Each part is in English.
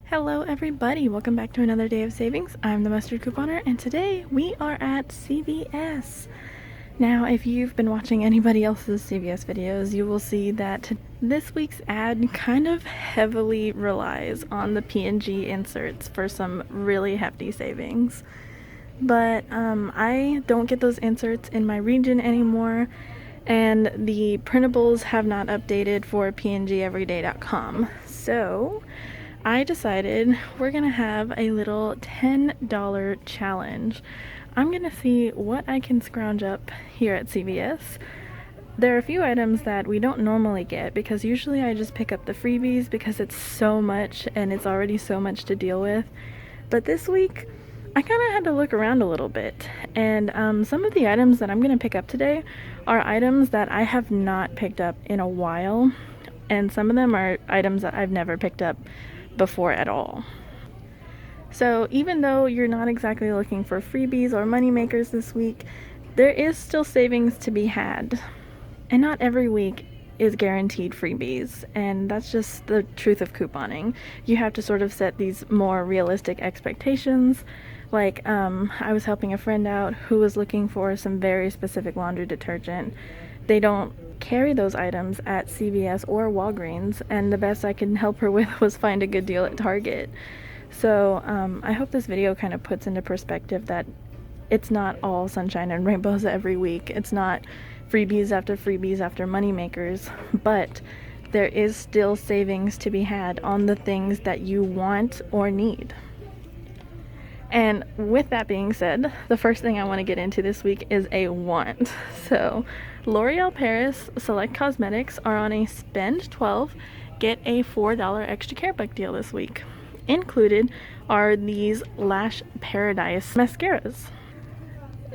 Hello everybody, welcome back to another day of savings. I'm the Mustard Couponer and today we are at CVS. Now if you've been watching anybody else's CVS videos, you will see that this week's ad kind of heavily relies on the P&G inserts for some really hefty savings. But I don't get those inserts in my region anymore, and the printables have not updated for pngeveryday.com. So I decided we're gonna have a little $10 challenge. I'm gonna see what I can scrounge up here at CVS. There are a few items that we don't normally get because usually I just pick up the freebies because it's so much and it's already so much to deal with. But this week, I kind of had to look around a little bit, and some of the items that I'm gonna pick up today are items that I have not picked up in a while, and some of them are items that I've never picked up before at all. So even though you're not exactly looking for freebies or money makers this week, there is still savings to be had. And not every week is guaranteed freebies, and that's just the truth of couponing. You have to sort of set these more realistic expectations. Like, I was helping a friend out who was looking for some very specific laundry detergent. They don't carry those items at CVS or Walgreens, and the best I could help her with was find a good deal at Target. So I hope this video kind of puts into perspective that it's not all sunshine and rainbows every week. It's not freebies after moneymakers, but there is still savings to be had on the things that you want or need. And with that being said, the first thing I want to get into this week is a want. So L'Oreal Paris Select Cosmetics are on a spend 12, get a $4 extra care buck deal this week. Included are these Lash Paradise mascaras.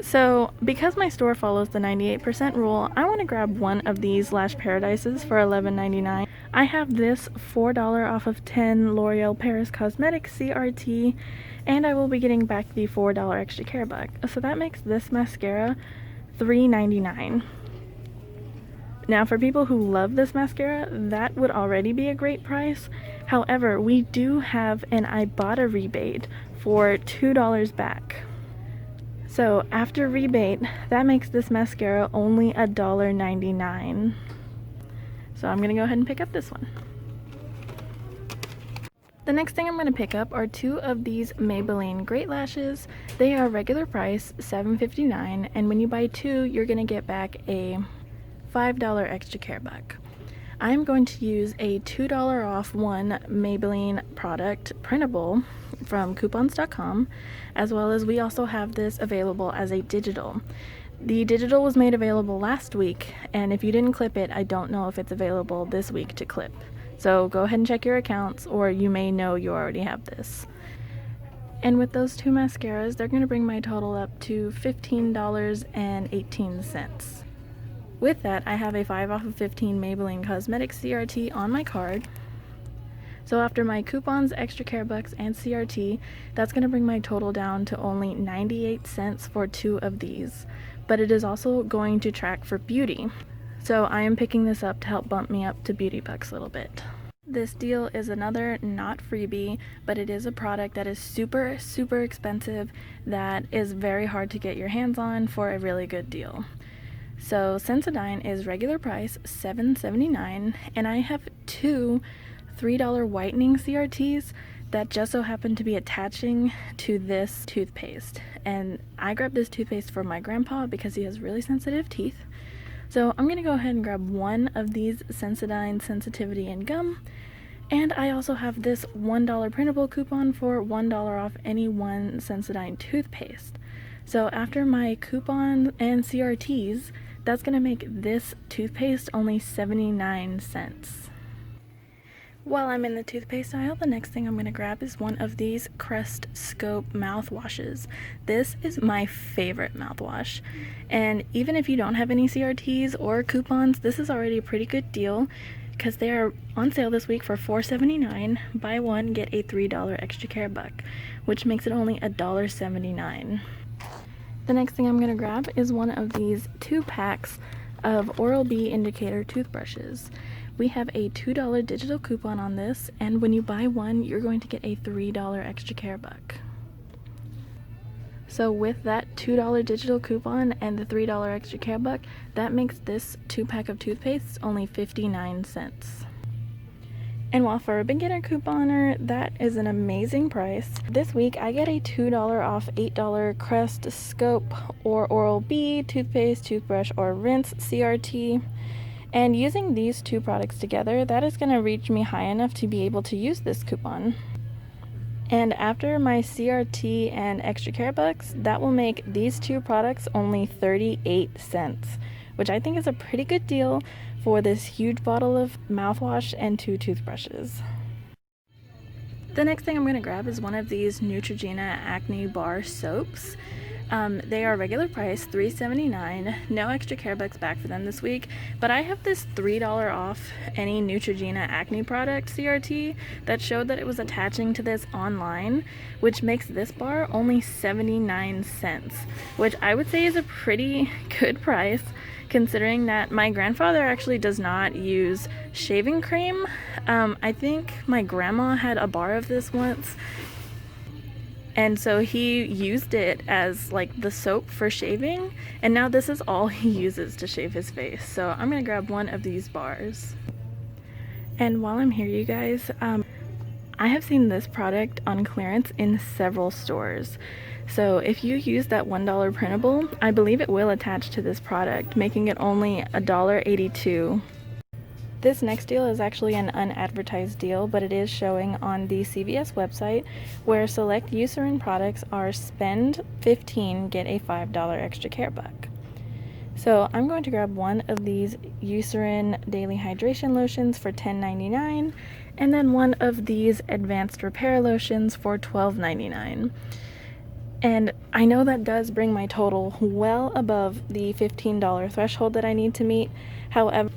So because my store follows the 98% rule, I want to grab one of these Lash Paradises for $11.99. I have this $4 off of 10 L'Oreal Paris Cosmetics CRT, and I will be getting back the $4 extra care buck. So that makes this mascara $3.99. Now for people who love this mascara, that would already be a great price. However, we do have an Ibotta rebate for $2 back. So after rebate, that makes this mascara only $1.99. So I'm gonna go ahead and pick up this one. The next thing I'm going to pick up are two of these Maybelline Great Lashes. They are regular price, $7.59, and when you buy two, you're going to get back a $5 extra care buck. I'm going to use a $2 off one Maybelline product printable from coupons.com, as well as we also have this available as a digital. The digital was made available last week, and if you didn't clip it, I don't know if it's available this week to clip. So go ahead and check your accounts, or you may know you already have this. And with those two mascaras, they're going to bring my total up to $15.18. With that, I have a 5 off of 15 Maybelline Cosmetics CRT on my card. So after my coupons, extra care bucks, and CRT, that's going to bring my total down to only 98 cents for two of these. But it is also going to track for beauty. So I am picking this up to help bump me up to beauty bucks a little bit. This deal is another not freebie, but it is a product that is super expensive that is very hard to get your hands on for a really good deal. So Sensodyne is regular price $7.79, and I have two $3 whitening CRTs that just so happen to be attaching to this toothpaste. And I grabbed this toothpaste for my grandpa because he has really sensitive teeth. So I'm going to go ahead and grab one of these Sensodyne Sensitivity and Gum, and I also have this $1 printable coupon for $1 off any one Sensodyne toothpaste. So after my coupon and CRTs, that's going to make this toothpaste only 79 cents. While I'm in the toothpaste aisle, the next thing I'm going to grab is one of these Crest Scope mouthwashes. This is my favorite mouthwash, and even if you don't have any CRTs or coupons, this is already a pretty good deal because they are on sale this week for $4.79. Buy one, get a $3 extra care buck, which makes it only $1.79. The next thing I'm going to grab is one of these 2 packs of Oral-B indicator toothbrushes. We have a $2 digital coupon on this, and when you buy one, you're going to get a $3 extra care buck. So with that $2 digital coupon and the $3 extra care buck, that makes this 2-pack of toothpaste only 59 cents. And while for a beginner couponer, that is an amazing price. This week I get a $2 off $8 Crest, Scope, or Oral-B toothpaste, toothbrush, or rinse CRT. And using these two products together, that is going to reach me high enough to be able to use this coupon. And after my CRT and extra care bucks, that will make these two products only 38 cents, which I think is a pretty good deal for this huge bottle of mouthwash and 2 toothbrushes. The next thing I'm going to grab is one of these Neutrogena Acne Bar soaps. They are regular price, $3.79. No extra care bucks back for them this week, but I have this $3 off any Neutrogena acne product CRT that showed that it was attaching to this online, which makes this bar only 79 cents, which I would say is a pretty good price considering that my grandfather actually does not use shaving cream. I think my grandma had a bar of this once, and so he used it as like the soap for shaving, and now this is all he uses to shave his face. So I'm gonna grab one of these bars. And while I'm here, you guys, I have seen this product on clearance in several stores. So if you use that $1 printable, I believe it will attach to this product, making it only $1.82. This next deal is actually an unadvertised deal, but it is showing on the CVS website, where select Eucerin products are spend $15, get a $5 extra care buck. So I'm going to grab one of these Eucerin Daily Hydration Lotions for $10.99, and then one of these Advanced Repair Lotions for $12.99. And I know that does bring my total well above the $15 threshold that I need to meet. However,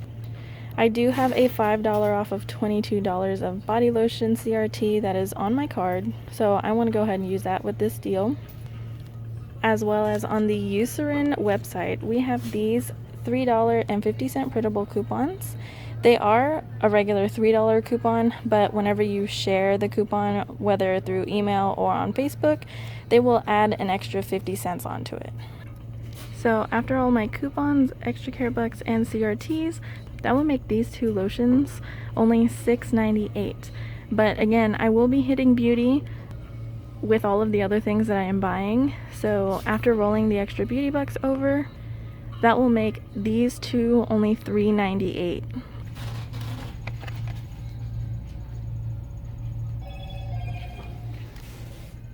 I do have a $5 off of $22 of body lotion CRT that is on my card, so I want to go ahead and use that with this deal. As well as on the Eucerin website, we have these $3.50 printable coupons. They are a regular $3 coupon, but whenever you share the coupon, whether through email or on Facebook, they will add an extra 50 cents onto it. So after all my coupons, extra care bucks, and CRTs, that will make these two lotions only $6.98. But again, I will be hitting beauty with all of the other things that I am buying. So after rolling the extra beauty bucks over, that will make these two only $3.98.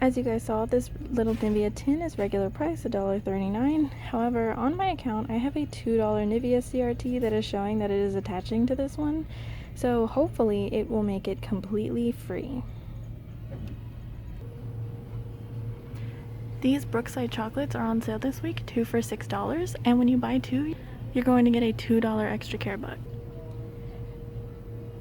As you guys saw, this little Nivea tin is regular price, $1.39. However, on my account, I have a $2 Nivea CRT that is showing that it is attaching to this one. So hopefully it will make it completely free. These Brookside chocolates are on sale this week, 2 for $6. And when you buy 2, you're going to get a $2 extra care buck.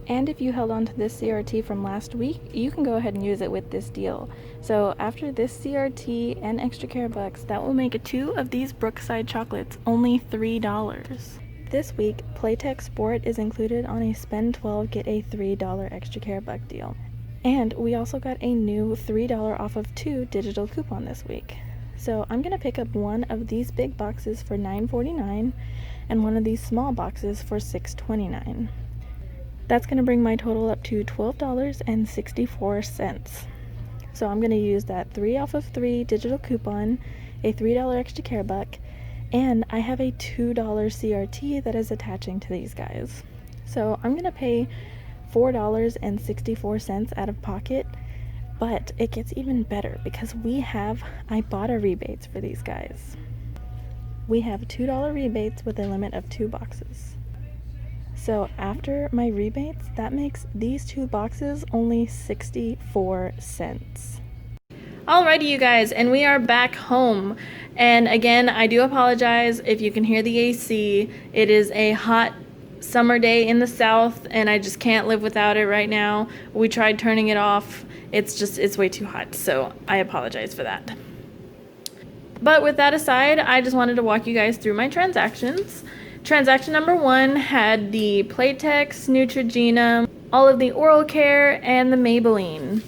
And if you held on to this CRT from last week, you can go ahead and use it with this deal. So after this CRT and extra care bucks, that will make 2 of these Brookside chocolates only $3. This week, Playtex Sport is included on a spend 12, get a $3 extra care buck deal. And we also got a new $3 off of 2 digital coupon this week. So I'm going to pick up one of these big boxes for $9.49 and one of these small boxes for $6.29. That's going to bring my total up to $12.64. So I'm going to use that 3 off of 3 digital coupon, a $3 extra care buck, and I have a $2 CRT that is attaching to these guys. So I'm going to pay $4.64 out of pocket, but it gets even better because we have Ibotta rebates for these guys. We have $2 rebates with a limit of 2 boxes. So after my rebates, that makes these 2 boxes only 64 cents. Alrighty, you guys, and we are back home. And again, I do apologize if you can hear the AC. It is a hot summer day in the south, and I just can't live without it right now. We tried turning it off. It's way too hot, so I apologize for that. But with that aside, I just wanted to walk you guys through my transactions. Transaction number 1 had the Playtex, Neutrogena, all of the oral care, and the Maybelline.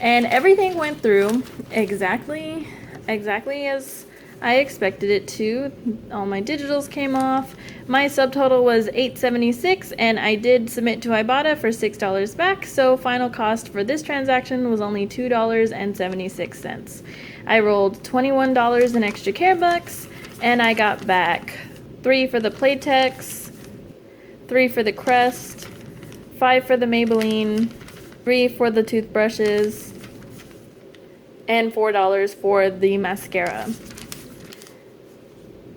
And everything went through exactly as I expected it to. All my digitals came off. My subtotal was $8.76, and I did submit to Ibotta for $6 back, so final cost for this transaction was only $2.76. I rolled $21 in extra care bucks, and I got back $3 for the Playtex, $3 for the Crest, $5 for the Maybelline, $3 for the toothbrushes, and $4 for the mascara.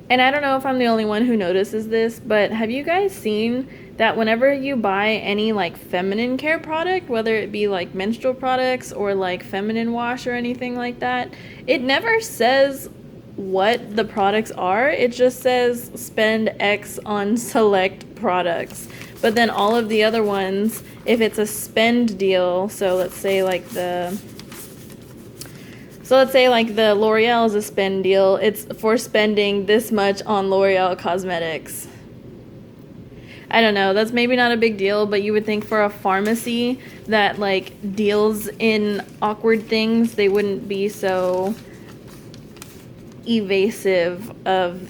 And I don't know if I'm the only one who notices this, but have you guys seen that whenever you buy any like feminine care product, whether it be like menstrual products or like feminine wash or anything like that, it never says what the products are. It just says spend X on select products. But then all of the other ones, if it's a spend deal, so let's say like the L'Oreal is a spend deal, it's for spending this much on L'Oreal cosmetics. I don't know, that's maybe not a big deal, but you would think for a pharmacy that like deals in awkward things, they wouldn't be so evasive of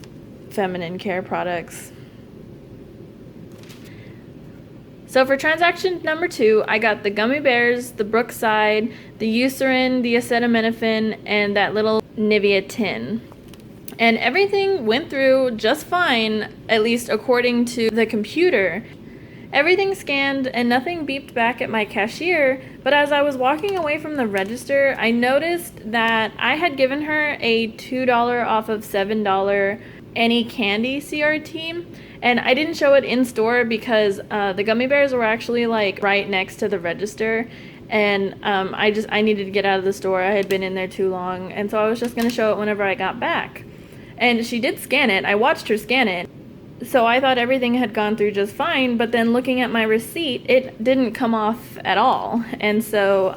feminine care products. So for transaction number 2, I got the gummy bears, the Brookside, the Eucerin, the acetaminophen, and that little Nivea tin. And everything went through just fine, at least according to the computer. Everything scanned and nothing beeped back at my cashier, but as I was walking away from the register, I noticed that I had given her a $2 off of $7 any candy CRT, and I didn't show it in store because the gummy bears were actually like right next to the register, and I needed to get out of the store. I had been in there too long, and so I was just going to show it whenever I got back. And she did scan it. I watched her scan it. So I thought everything had gone through just fine, but then looking at my receipt, it didn't come off at all. And so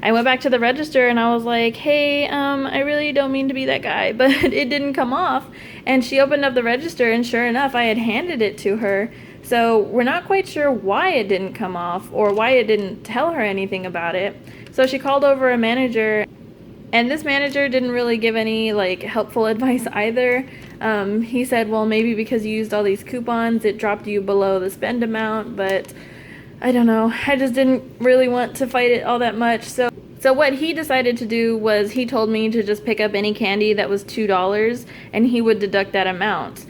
I went back to the register and I was like, hey, I really don't mean to be that guy, but it didn't come off. And she opened up the register, and sure enough, I had handed it to her. So we're not quite sure why it didn't come off or why it didn't tell her anything about it. So she called over a manager, and this manager didn't really give any like helpful advice either. He said, well, maybe because you used all these coupons, it dropped you below the spend amount, but I don't know. I just didn't really want to fight it all that much. So what he decided to do was he told me to just pick up any candy that was $2 and he would deduct that amount.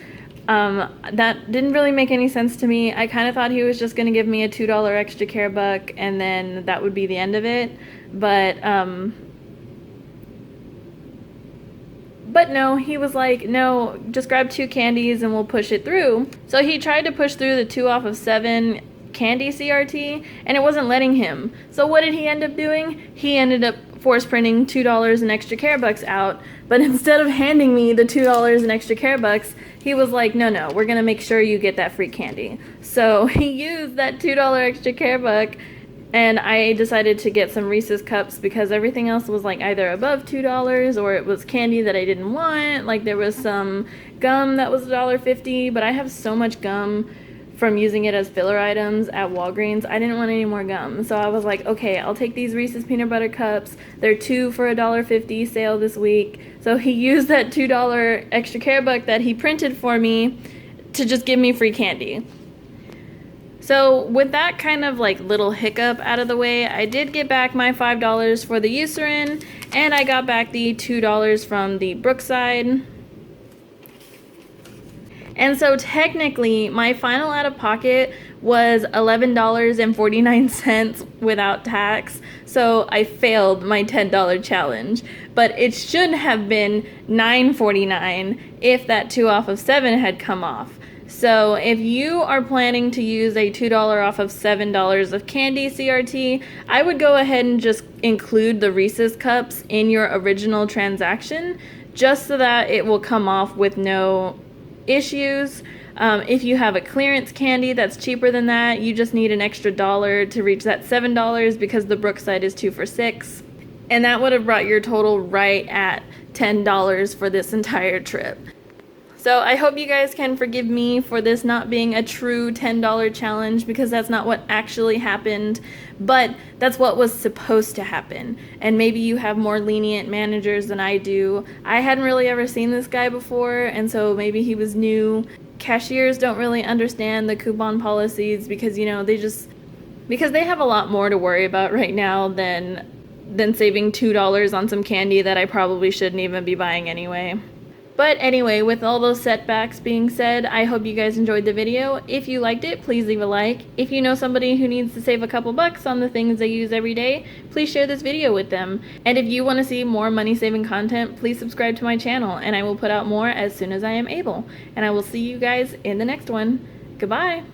That didn't really make any sense to me. I kind of thought he was just going to give me a $2 extra care buck and then that would be the end of it. But no, he was like, no, just grab 2 candies and we'll push it through. So he tried to push through the 2 off of 7 candy CRT, and it wasn't letting him. So what did he end up doing? He ended up force printing $2 in extra care bucks out, but instead of handing me the $2 in extra care bucks, he was like, no, we're gonna make sure you get that free candy. So he used that $2 extra care buck, and I decided to get some Reese's cups because everything else was like either above $2 or it was candy that I didn't want. Like there was some gum that was $1.50, but I have so much gum from using it as filler items at Walgreens. I didn't want any more gum. So I was like, okay, I'll take these Reese's peanut butter cups. They're 2 for $1.50 sale this week. So he used that $2 extra care buck that he printed for me to just give me free candy. So with that kind of like little hiccup out of the way, I did get back my $5 for the Eucerin, and I got back the $2 from the Brookside. And so technically my final out of pocket was $11.49 without tax. So I failed my $10 challenge, but it should have been $9.49 if that 2 off of 7 had come off. So if you are planning to use a $2 off of $7 of candy CRT, I would go ahead and just include the Reese's cups in your original transaction, just so that it will come off with no issues. If you have a clearance candy that's cheaper than that, you just need an extra $1 to reach that $7 because the Brookside is 2 for $6. And that would have brought your total right at $10 for this entire trip. So I hope you guys can forgive me for this not being a true $10 challenge, because that's not what actually happened, but that's what was supposed to happen. And maybe you have more lenient managers than I do. I hadn't really ever seen this guy before, and so maybe he was new. Cashiers don't really understand the coupon policies because, you know, because they have a lot more to worry about right now than saving $2 on some candy that I probably shouldn't even be buying anyway. But anyway, with all those setbacks being said, I hope you guys enjoyed the video. If you liked it, please leave a like. If you know somebody who needs to save a couple bucks on the things they use every day, please share this video with them. And if you want to see more money-saving content, please subscribe to my channel, and I will put out more as soon as I am able. And I will see you guys in the next one. Goodbye!